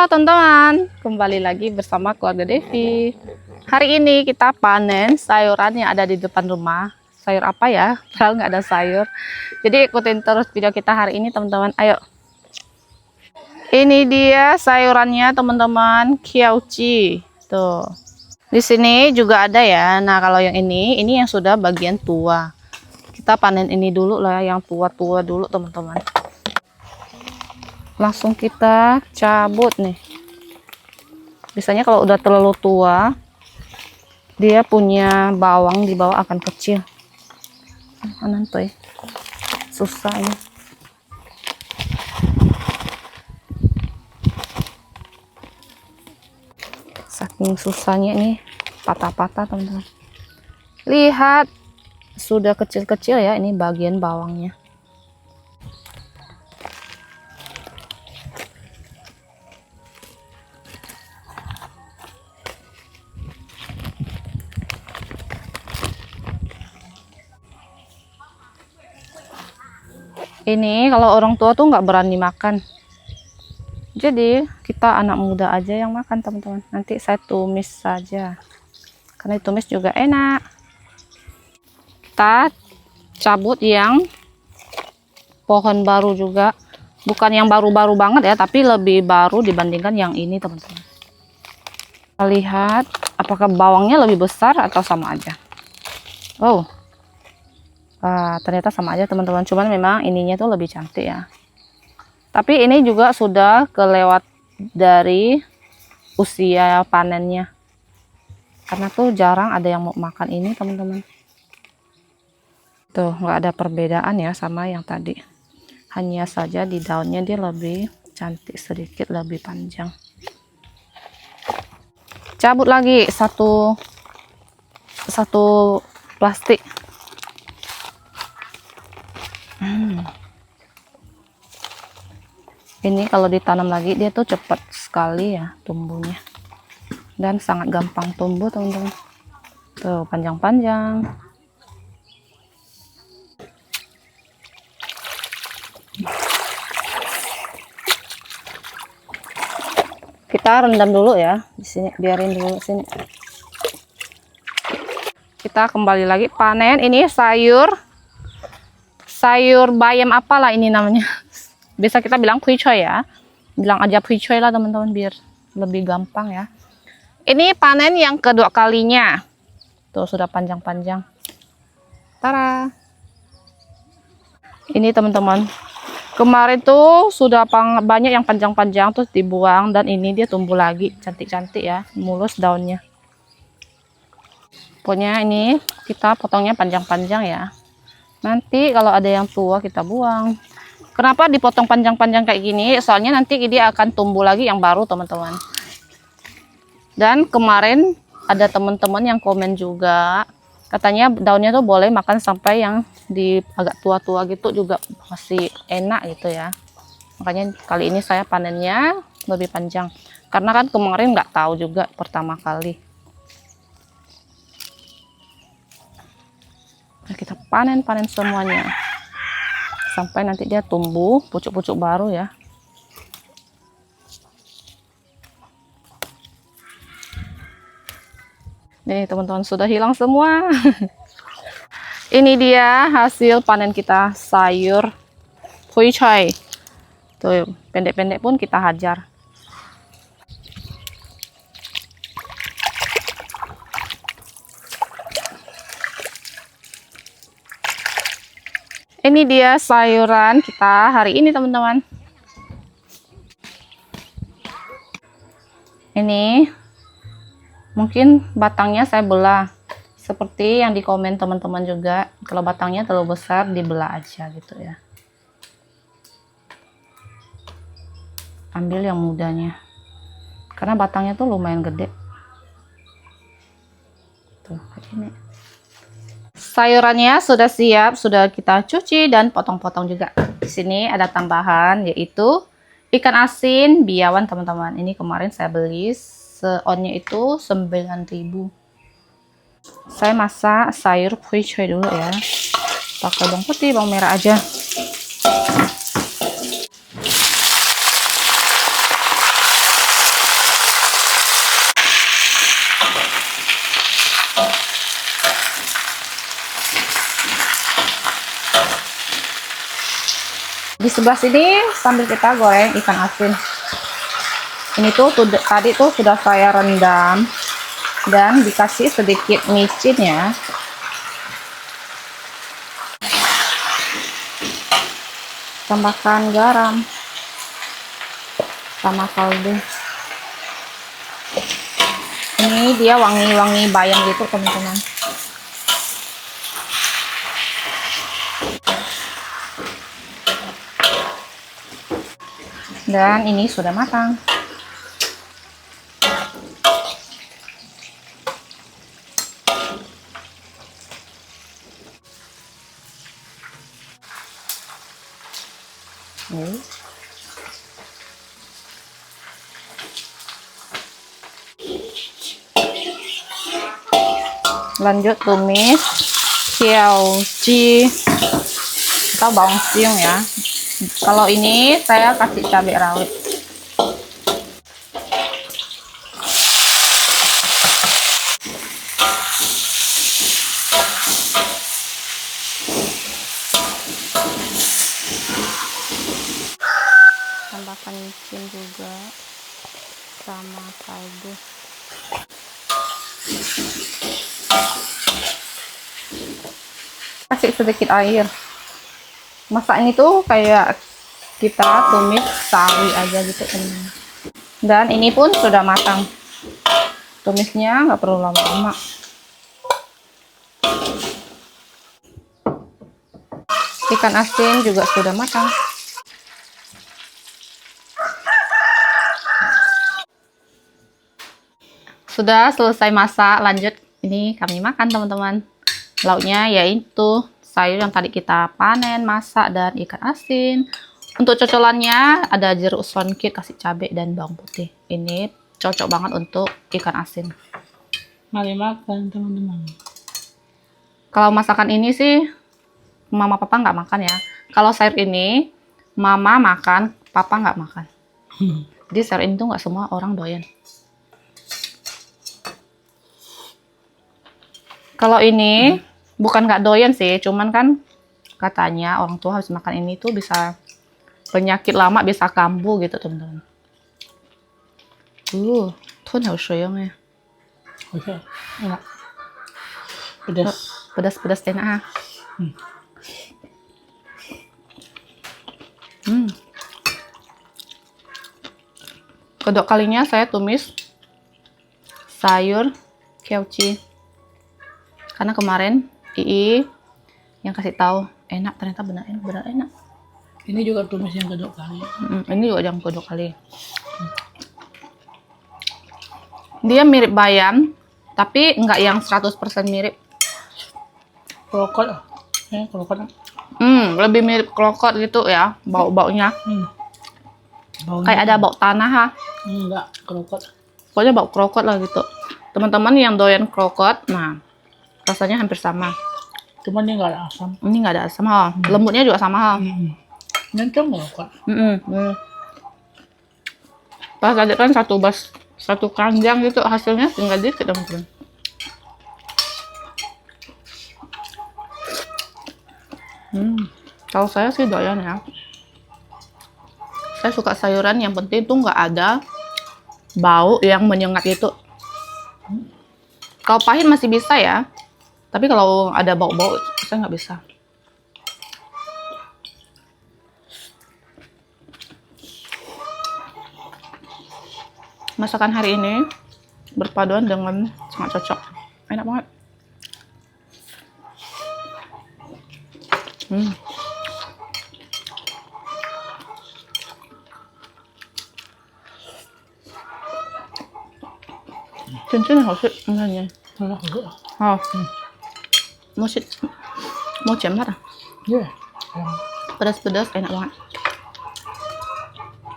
Halo teman-teman, kembali lagi bersama keluarga Devi. Hari ini kita panen sayuran yang ada di depan rumah. Sayur apa ya? Padahal nggak ada sayur. Jadi ikutin terus video kita hari ini teman-teman. Ayo. Ini dia sayurannya teman-teman, kiauci. Tuh. Di sini juga ada ya. Nah kalau yang ini yang sudah bagian tua. Kita panen ini dulu lah, yang tua-tua dulu teman-teman. Langsung kita cabut nih. Biasanya kalau udah terlalu tua dia punya bawang di bawah akan kecil. Mana tuh ya, susah ini. Saking susahnya ini patah-patah teman-teman. Lihat sudah kecil-kecil ya, ini bagian bawangnya. Ini kalau orang tua tuh nggak berani makan, jadi kita anak muda aja yang makan teman-teman. Nanti saya tumis saja karena ditumis juga enak. Kita cabut yang pohon baru juga, bukan yang baru-baru banget ya, tapi lebih baru dibandingkan yang ini teman-teman. Kita lihat apakah bawangnya lebih besar atau sama aja. Oh, ternyata sama aja teman-teman, cuman memang ininya tuh lebih cantik ya. Tapi ini juga sudah kelewat dari usia panennya, karena tuh jarang ada yang mau makan ini teman-teman. Tuh nggak ada perbedaan ya sama yang tadi, hanya saja di daunnya dia lebih cantik, sedikit lebih panjang. Cabut lagi satu plastik. Ini kalau ditanam lagi dia tuh cepat sekali ya tumbuhnya, dan sangat gampang tumbuh teman-teman. Tuh panjang-panjang. Kita rendam dulu ya di sini, biarin dulu sini. Kita kembali lagi panen ini sayur bayam apalah ini namanya. Bisa kita bilang pui choy ya, bilang aja pui choy lah teman-teman biar lebih gampang ya. Ini panen yang kedua kalinya. Tuh sudah panjang-panjang. Tara. Ini teman-teman, kemarin tuh sudah banyak yang panjang-panjang terus dibuang, dan ini dia tumbuh lagi cantik-cantik ya, mulus daunnya. Pokoknya ini kita potongnya panjang-panjang ya. Nanti kalau ada yang tua kita buang. Kenapa dipotong panjang-panjang kayak gini? Soalnya nanti dia akan tumbuh lagi yang baru teman-teman. Dan kemarin ada teman-teman yang komen juga, katanya daunnya tuh boleh makan sampai yang di agak tua-tua gitu juga masih enak gitu ya. Makanya kali ini saya panennya lebih panjang, karena kan kemarin nggak tahu juga pertama kali. Nah, kita panen semuanya sampai nanti dia tumbuh pucuk-pucuk baru ya. Nih teman-teman, sudah hilang semua. Ini dia hasil panen kita, sayur pui choy. Tuh pendek-pendek pun kita hajar. Ini dia sayuran kita hari ini teman-teman. Ini mungkin batangnya saya belah, seperti yang di komen teman-teman juga. Kalau batangnya terlalu besar dibelah aja gitu ya. Ambil yang mudanya, karena batangnya tuh lumayan gede. Tuh kayak ini. Sayurannya sudah siap, sudah kita cuci dan potong-potong juga. Di sini ada tambahan yaitu ikan asin biawan teman-teman. Ini kemarin saya beli seonnya itu 9.000. Saya masak sayur pui choy dulu ya. Pakai bawang putih, bawang merah aja. Di sebelah sini sambil kita goreng ikan asin. Ini tuh tadi tuh sudah saya rendam dan dikasih sedikit micin ya. Tambahkan garam sama kaldu. Ini dia wangi-wangi bayam gitu teman-teman. Dan ini sudah matang. Lanjut tumis kiauji atau bawang siung ya. Kalau ini saya kasih cabai rawit. Tambahkan micin juga sama kaldu. Kasih sedikit air. Masak ini tuh kayak kita tumis sawi aja gitu teman. Dan ini pun sudah matang. Tumisnya nggak perlu lama-lama. Ikan asin juga sudah matang. Sudah selesai masak, lanjut ini kami makan teman-teman. Lauknya yaitu sayur yang tadi kita panen, masak, dan ikan asin. Untuk cocolannya ada jeruk songkit, kasih cabai dan bawang putih. Ini cocok banget untuk ikan asin. Mari makan teman-teman. Kalau masakan ini sih mama papa nggak makan ya. Kalau sayur ini mama makan, papa nggak makan. Jadi sayur ini tuh nggak semua orang doyan. Kalau ini bukan nggak doyan sih, cuman kan katanya orang tua harus makan ini tuh bisa penyakit lama, bisa kambuh gitu teman-teman. Tuan harus sayang ya. Oke, enak. Pedas. Pedas-pedas enak ah. Kedua kalinya saya tumis sayur kiauji. Karena kemarin Ii yang kasih tahu enak, ternyata benar enak. Ini juga tumis yang kedua kali. Ini juga yang kedua kali. Dia mirip bayam, tapi enggak yang 100% mirip. Krokot. Krokot. Lebih mirip krokot gitu ya, bau-baunya. Kayak ada bau tanah ha. Enggak, krokot. Pokoknya bau krokot lah gitu. Teman-teman yang doyan krokot, nah rasanya hampir sama. Cuman ini nggak ada asam. Ini nggak ada asam ha. Lembutnya juga sama ha. Nyencong krokot. Pas tadi kan satu keranjang gitu, hasilnya tinggal dikit teman-teman. Kalau saya sih doyan ya. Saya suka sayuran yang penting tuh nggak ada bau yang menyengat gitu. Kalau pahit masih bisa ya, tapi kalau ada bau-bau saya nggak bisa. Masakan hari ini berpaduan dengan sangat cocok, enak banget.真的好吃，你看你，好，mau cemat ah, Iya. pedas-pedas enak banget.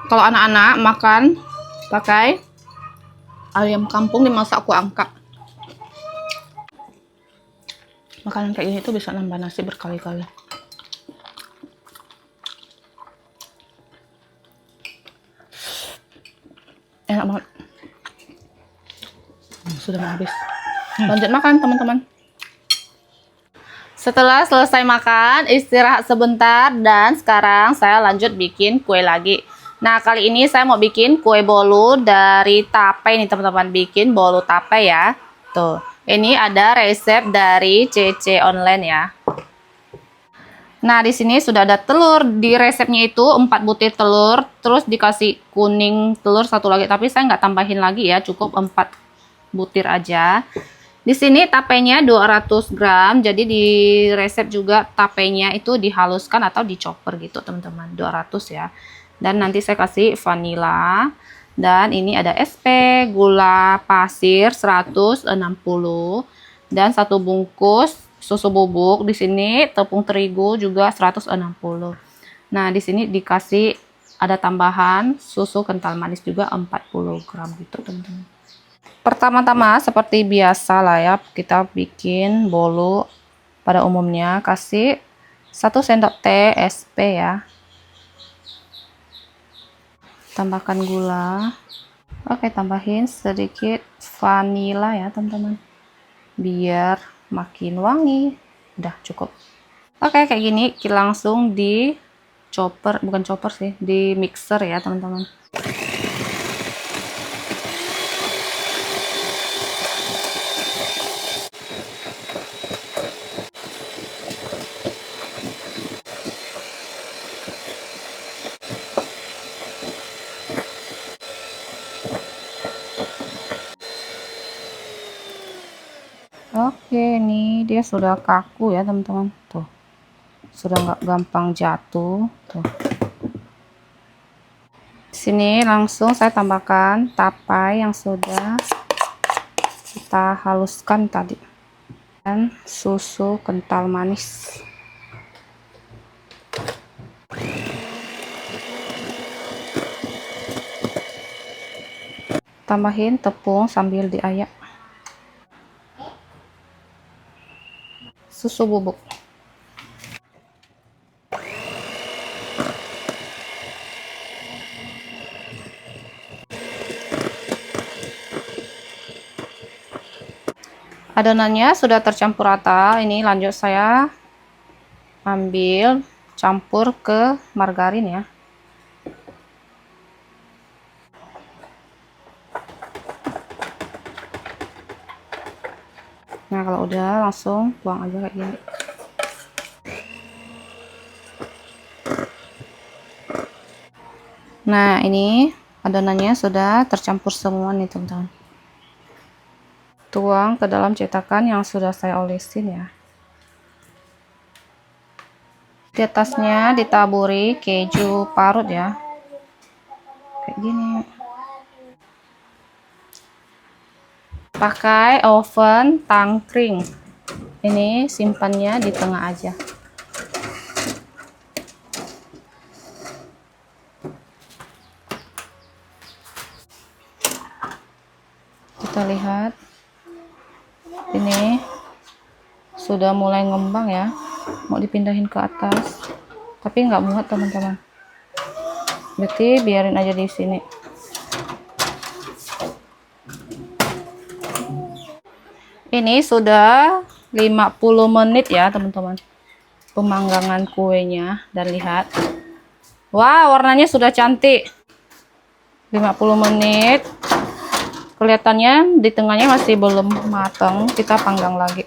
Kalau anak-anak makan pakai ayam kampung dimasak kuah angka. Makanan kayak gini tuh bisa nambah nasi berkali-kali. Enak banget. Sudah mau habis. Lanjut makan teman-teman. Setelah selesai makan, istirahat sebentar, dan sekarang saya lanjut bikin kue lagi. Nah, kali ini saya mau bikin kue bolu dari tape nih teman-teman. Bikin bolu tape ya. Tuh, ini ada resep dari CC Online ya. Nah, di sini sudah ada telur. Di resepnya itu 4 butir telur, terus dikasih kuning telur satu lagi. Tapi saya nggak tambahin lagi ya, cukup 4 butir aja. Di sini tapenya 200 gram, jadi di resep juga tapenya itu dihaluskan atau dicoper gitu teman-teman, 200 ya. Dan nanti saya kasih vanila, dan ini ada SP, gula pasir 160, dan 1 bungkus susu bubuk. Di sini tepung terigu juga 160. Nah, di sini dikasih ada tambahan susu kental manis juga 40 gram gitu teman-teman. Pertama-tama seperti biasa lah ya, kita bikin bolu pada umumnya. Kasih 1 sendok teh SP ya. Tambahkan gula. Oke, tambahin sedikit vanila ya teman-teman, biar makin wangi. Udah cukup. Oke, kayak gini langsung di chopper, bukan chopper sih, di mixer ya teman-teman. Oke, ini dia sudah kaku ya teman-teman. Tuh, sudah nggak gampang jatuh. Tuh. Di sini langsung saya tambahkan tapai yang sudah kita haluskan tadi, dan susu kental manis. Tambahin tepung sambil diayak. Susu bubuk. Adonannya sudah tercampur rata. Ini lanjut saya ambil campur ke margarin ya. Nah, kalau udah langsung buang aja kayak gini. Nah, ini adonannya sudah tercampur semua nih teman-teman. Tuang ke dalam cetakan yang sudah saya olesin ya. Di atasnya ditaburi keju parut ya. Kayak gini. Pakai oven tangkring. Ini simpannya di tengah aja. Kita lihat. Ini sudah mulai ngembang ya. Mau dipindahin ke atas. Tapi nggak muat teman-teman. Berarti biarin aja di sini. Ini sudah 50 menit ya teman-teman, pemanggangan kuenya. Dan lihat, wah, warnanya sudah cantik. 50 menit. Kelihatannya di tengahnya masih belum matang. Kita panggang lagi.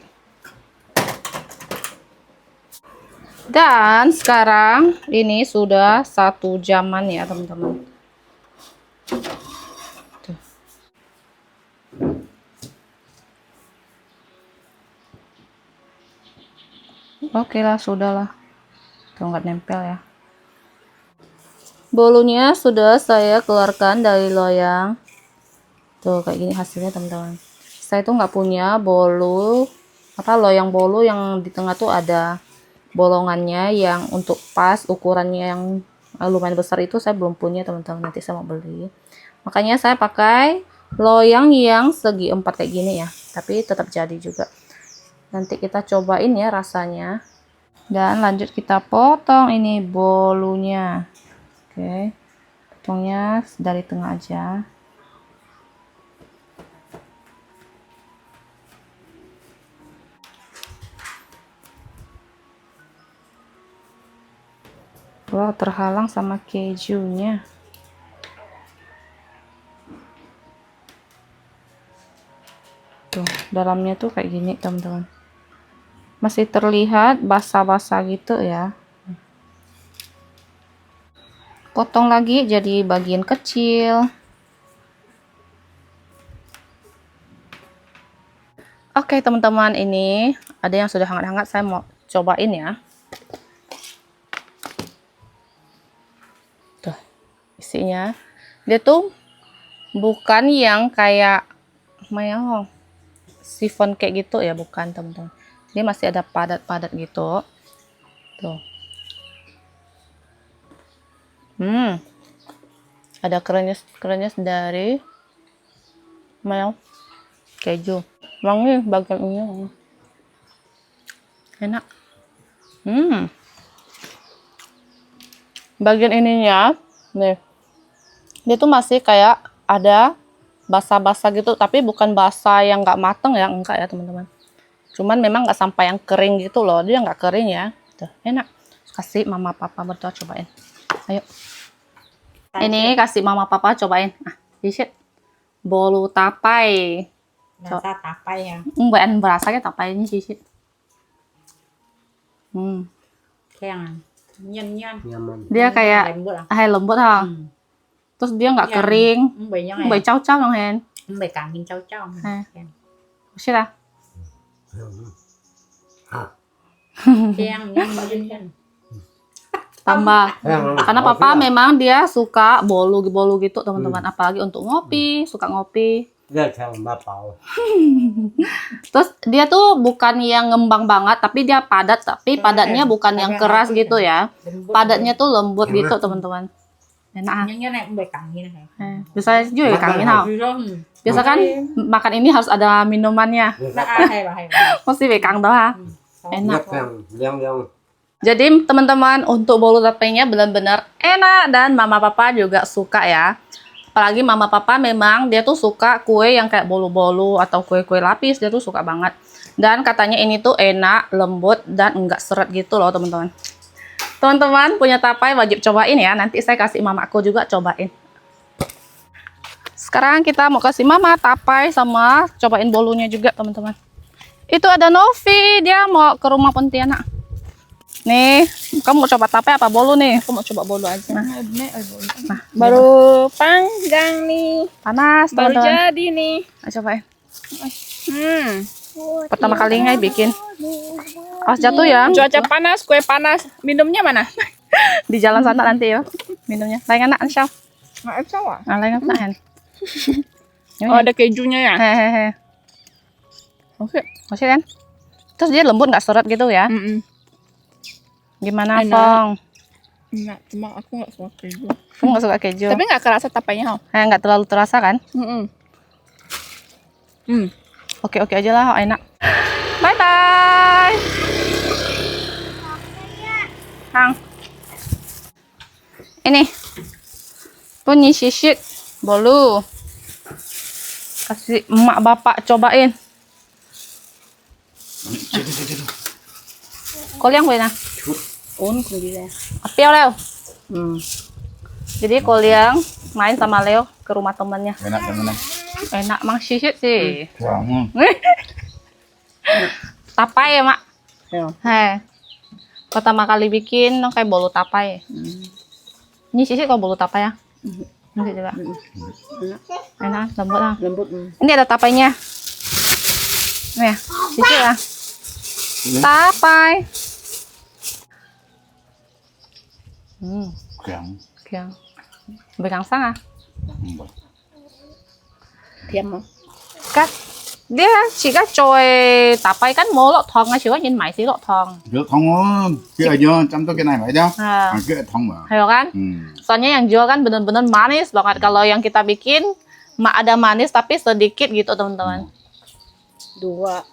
Dan sekarang ini sudah 1 jaman ya teman-teman. Oke lah, sudahlah. Tuh, nggak nempel ya. Bolunya sudah saya keluarkan dari loyang. Tuh, kayak gini hasilnya teman-teman. Saya tuh nggak punya bolu, loyang bolu yang di tengah tuh ada bolongannya yang untuk pas ukurannya yang lumayan besar itu saya belum punya teman-teman. Nanti saya mau beli. Makanya saya pakai loyang yang segi 4 kayak gini ya. Tapi tetap jadi juga. Nanti kita cobain ya rasanya. Dan lanjut kita potong ini bolunya. Oke. Potongnya dari tengah aja. Wow, terhalang sama kejunya. Tuh, dalamnya tuh kayak gini, teman-teman. Masih terlihat basah-basah gitu ya. Potong lagi jadi bagian kecil. Oke, teman-teman, ini ada yang sudah hangat-hangat, saya mau cobain ya. Tuh, isinya. Dia tuh bukan yang kayak mayong sifon kayak gitu ya, bukan, teman-teman. Dia masih ada padat-padat gitu. Tuh. Ada krenyes dari mayong keju. Wangi bagian ini. Enak. Bagian ininya nih. Dia tuh masih kayak ada basah-basah gitu, tapi bukan basah yang nggak mateng ya, enggak ya, teman-teman. Cuman memang nggak sampai yang kering gitu loh, dia nggak kering ya. Tuh, enak. Kasih mama papa berdua cobain. Ayo. Ini kasih mama papa cobain. Ah, disit. Bolu tapai. Rasa tapai ya. Mbak An berasa kayak tapai ini disit. Kayak nyen-nyen. Dia kayak lembut. lembut ha. Terus dia nggak kering. Mbaknya Mbak cau-cau dong hen. Mbak kangen cau-cau. Disit lah. Yang nyen. Tambah. Karena papa memang dia suka bolu gitu, teman-teman. Apalagi untuk ngopi, suka ngopi. Terus dia tuh bukan yang ngembang banget, tapi dia padat, tapi padatnya bukan yang keras gitu ya. Padatnya tuh lembut gitu, teman-teman. Enak ah. Nyen Mbak kangen. Bisa juga ya kangen ha. Biasa kan makan ini harus ada minumannya. Mesti bekang doh ha. Enak. Jadi teman-teman, untuk bolu tapainya benar-benar enak dan mama papa juga suka ya. Apalagi mama papa memang dia tuh suka kue yang kayak bolu-bolu atau kue-kue lapis, dia tuh suka banget. Dan katanya ini tuh enak, lembut dan enggak seret gitu loh, teman-teman. Teman-teman punya tapai wajib cobain ya. Nanti saya kasih mamaku juga cobain. Sekarang kita mau kasih mama tapai sama cobain bolunya juga, teman-teman. Itu ada Novi, dia mau ke rumah Pontianak. Nih, kamu mau coba tapai apa bolu nih? Aku mau coba bolu aja. Nah, Baru panggang nih. panas, Baru teman-teman. jadi nih. Nah, cobain. Hmm. Pertama kalinya bikin. Awas jatuh ya. Cuaca panas, kue panas. Minumnya mana? Di jalan sana nanti ya. Minumnya. Lain anak, Ansyaw. Nggak sawah. Nah, lain anak. Oh, ada kejunya ya? Hehehe. Oke. Masih kan? Terus dia lembut nggak seret gitu ya? Gimana, Enak. Fong? Enggak, cuma aku nggak suka keju. Kamu nggak suka keju? Tapi nggak kerasa tapainya, Ho. Nggak terlalu terasa kan? Hmm. Oke-oke aja lah, enak. Bye-bye. Hang. Ini. Punya sisit bolu. Kasih emak bapak cobain. Koliang boleh nah. Apiau Leo. Jadi Koliang main sama Leo ke rumah temannya. Enak temen. Enak mang sisit sih. Wangi. Tapai ya mak. Ya. Heh. Pertama kali bikin kayak bolu tapai. Ini sisit kok bolu tapai ya? Enggak juga. Enak, lembut lah. Lembut. Ini ada tapainya. Nih, sisit lah. Tapai. Kang. Kìa. Bekang sang à? Thêm không? Cắt. Dia chỉ có trôi tapai kan mau lọ thong chỉ có nhìn máy xí lọ thong. Rửa thông á. Cái aja chăm cái này vậy đó. Nah, Cái thông mà. ayo kan? Soalnya yang jual kan bener-bener manis banget. Kalau yang kita bikin ada manis tapi sedikit gitu teman-teman. 2.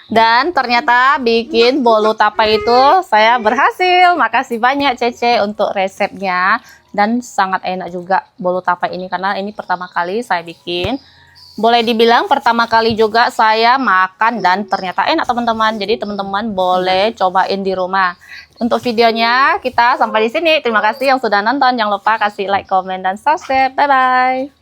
Dan ternyata bikin bolu tapai itu saya berhasil. Makasih banyak Cece untuk resepnya. Dan sangat enak juga bolu tapai ini karena ini pertama kali saya bikin. boleh dibilang pertama kali juga saya makan dan ternyata enak teman-teman. Jadi teman-teman boleh cobain di rumah. Untuk videonya kita sampai di sini. Terima kasih yang sudah nonton. Jangan lupa kasih like, komen, dan subscribe. Bye-bye.